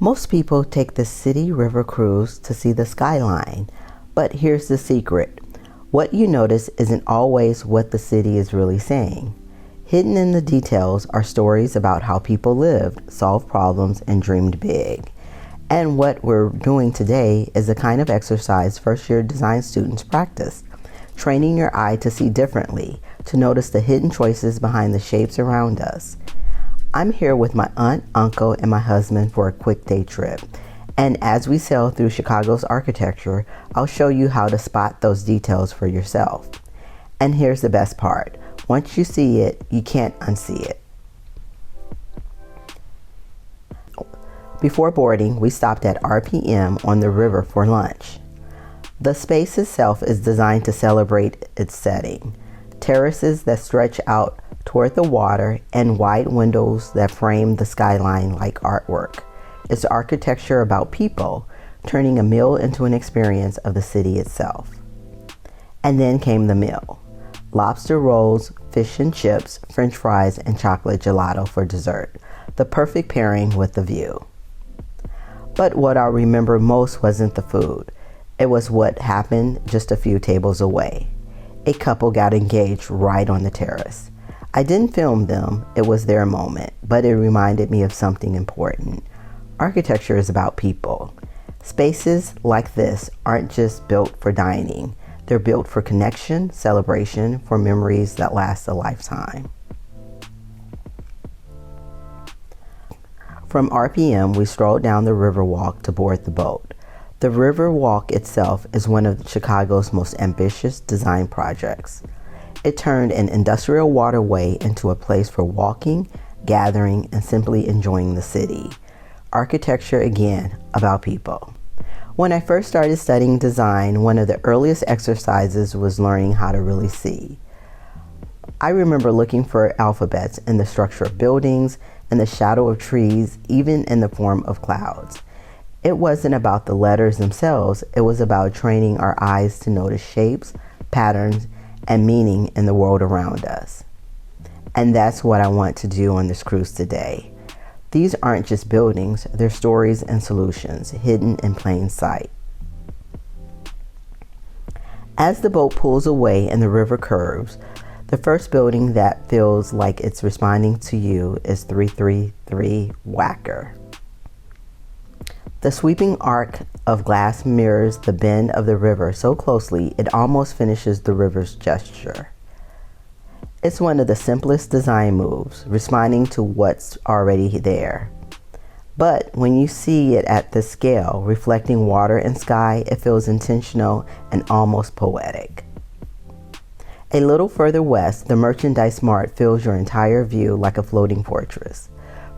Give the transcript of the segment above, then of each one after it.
Most people take the city river cruise to see the skyline, but here's the secret. What you notice isn't always what the city is really saying. Hidden in the details are stories about how people lived, solved problems, and dreamed big. And what we're doing today is the kind of exercise first-year design students practice, training your eye to see differently, to notice the hidden choices behind the shapes around us. I'm here with my aunt, uncle, and my husband for a quick day trip. And as we sail through Chicago's architecture, I'll show you how to spot those details for yourself. And here's the best part. Once you see it, you can't unsee it. Before boarding, we stopped at RPM on the river for lunch. The space itself is designed to celebrate its setting. Terraces that stretch out toward the water and wide windows that frame the skyline like artwork. It's architecture about people, turning a meal into an experience of the city itself. And then came the meal. Lobster rolls, fish and chips, French fries, and chocolate gelato for dessert. The perfect pairing with the view. But what I remember most wasn't the food. It was what happened just a few tables away. A couple got engaged right on the terrace. I didn't film them, it was their moment, but it reminded me of something important. Architecture is about people. Spaces like this aren't just built for dining. They're built for connection, celebration, for memories that last a lifetime. From RPM, we strolled down the Riverwalk to board the boat. The Riverwalk itself is one of Chicago's most ambitious design projects. It turned an industrial waterway into a place for walking, gathering, and simply enjoying the city. Architecture, again, about people. When I first started studying design, one of the earliest exercises was learning how to really see. I remember looking for alphabets in the structure of buildings, in the shadow of trees, even in the form of clouds. It wasn't about the letters themselves, it was about training our eyes to notice shapes, patterns, and meaning in the world around us. And that's what I want to do on this cruise today. These aren't just buildings, they're stories and solutions hidden in plain sight. As the boat pulls away and the river curves, the first building that feels like it's responding to you is 333 Wacker. The sweeping arc of glass mirrors the bend of the river so closely it almost finishes the river's gesture. It's one of the simplest design moves, responding to what's already there. But when you see it at this scale, reflecting water and sky, it feels intentional and almost poetic. A little further west, the Merchandise Mart fills your entire view like a floating fortress.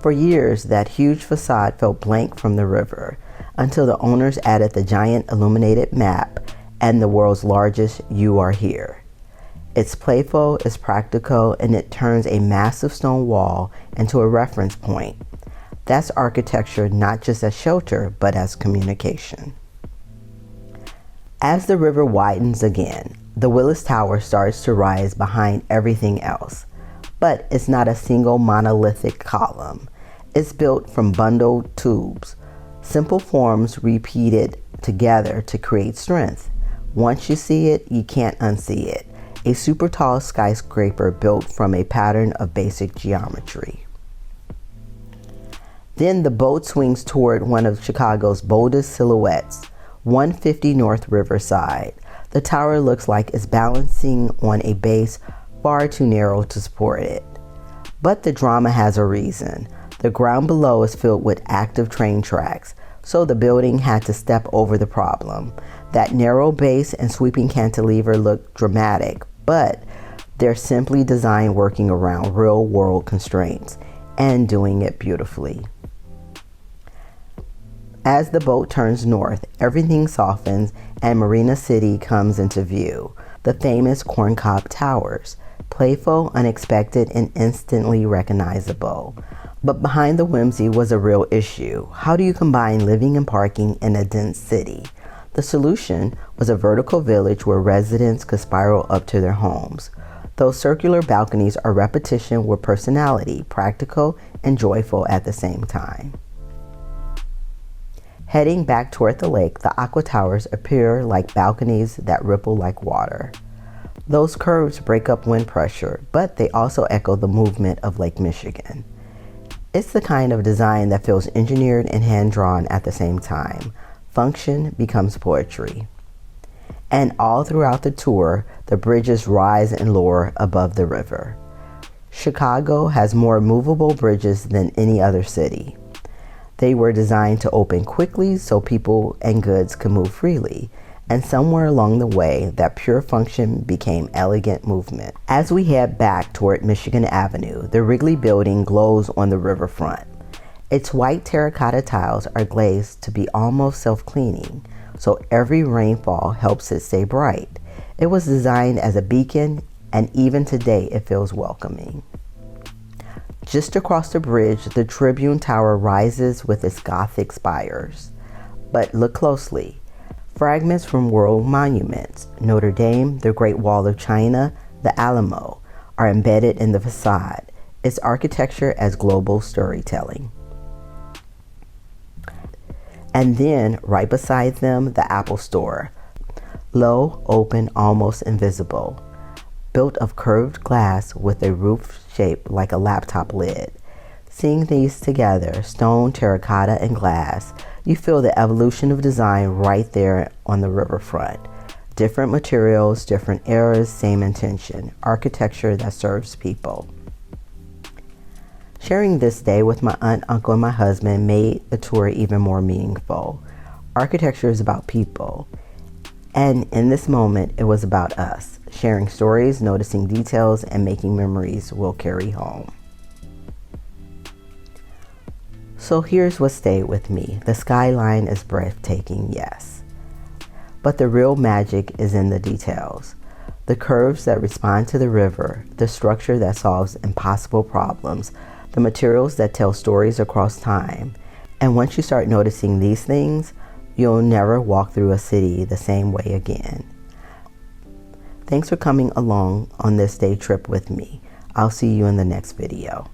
For years, that huge facade felt blank from the river, until the owners added the giant illuminated map and the world's largest "You Are Here." It's playful, it's practical, and it turns a massive stone wall into a reference point. That's architecture not just as shelter, but as communication. As the river widens again, the Willis Tower starts to rise behind everything else. But it's not a single monolithic column. It's built from bundled tubes, simple forms repeated together to create strength. Once you see it, you can't unsee it. A super tall skyscraper built from a pattern of basic geometry. Then the boat swings toward one of Chicago's boldest silhouettes, 150 North Riverside. The tower looks like it's balancing on a base far too narrow to support it. But the drama has a reason. The ground below is filled with active train tracks, so the building had to step over the problem. That narrow base and sweeping cantilever look dramatic, but they're simply designed working around real-world constraints and doing it beautifully. As the boat turns north, everything softens and Marina City comes into view. The famous corncob towers, playful, unexpected, and instantly recognizable. But behind the whimsy was a real issue. How do you combine living and parking in a dense city? The solution was a vertical village where residents could spiral up to their homes. Those circular balconies are repetition with personality, practical and joyful at the same time. Heading back toward the lake, the aqua towers appear like balconies that ripple like water. Those curves break up wind pressure, but they also echo the movement of Lake Michigan. It's the kind of design that feels engineered and hand-drawn at the same time. Function becomes poetry. And all throughout the tour, the bridges rise and lower above the river. Chicago has more movable bridges than any other city. They were designed to open quickly so people and goods could move freely, and somewhere along the way, that pure function became elegant movement. As we head back toward Michigan Avenue, the Wrigley Building glows on the riverfront. Its white terracotta tiles are glazed to be almost self-cleaning, so every rainfall helps it stay bright. It was designed as a beacon, and even today it feels welcoming. Just across the bridge, the Tribune Tower rises with its Gothic spires. But look closely. Fragments from world monuments, Notre Dame, the Great Wall of China, the Alamo, are embedded in the facade. It's architecture as global storytelling. And then, right beside them, the Apple Store. Low, open, almost invisible. Built of curved glass with a roof shaped like a laptop lid. Seeing these together, stone, terracotta, and glass, you feel the evolution of design right there on the riverfront. Different materials, different eras, same intention. Architecture that serves people. Sharing this day with my aunt, uncle, and my husband made the tour even more meaningful. Architecture is about people. And in this moment, it was about us, sharing stories, noticing details, and making memories we'll carry home. So here's what stayed with me. The skyline is breathtaking, yes. But the real magic is in the details. The curves that respond to the river, the structure that solves impossible problems, the materials that tell stories across time. And once you start noticing these things, you'll never walk through a city the same way again. Thanks for coming along on this day trip with me. I'll see you in the next video.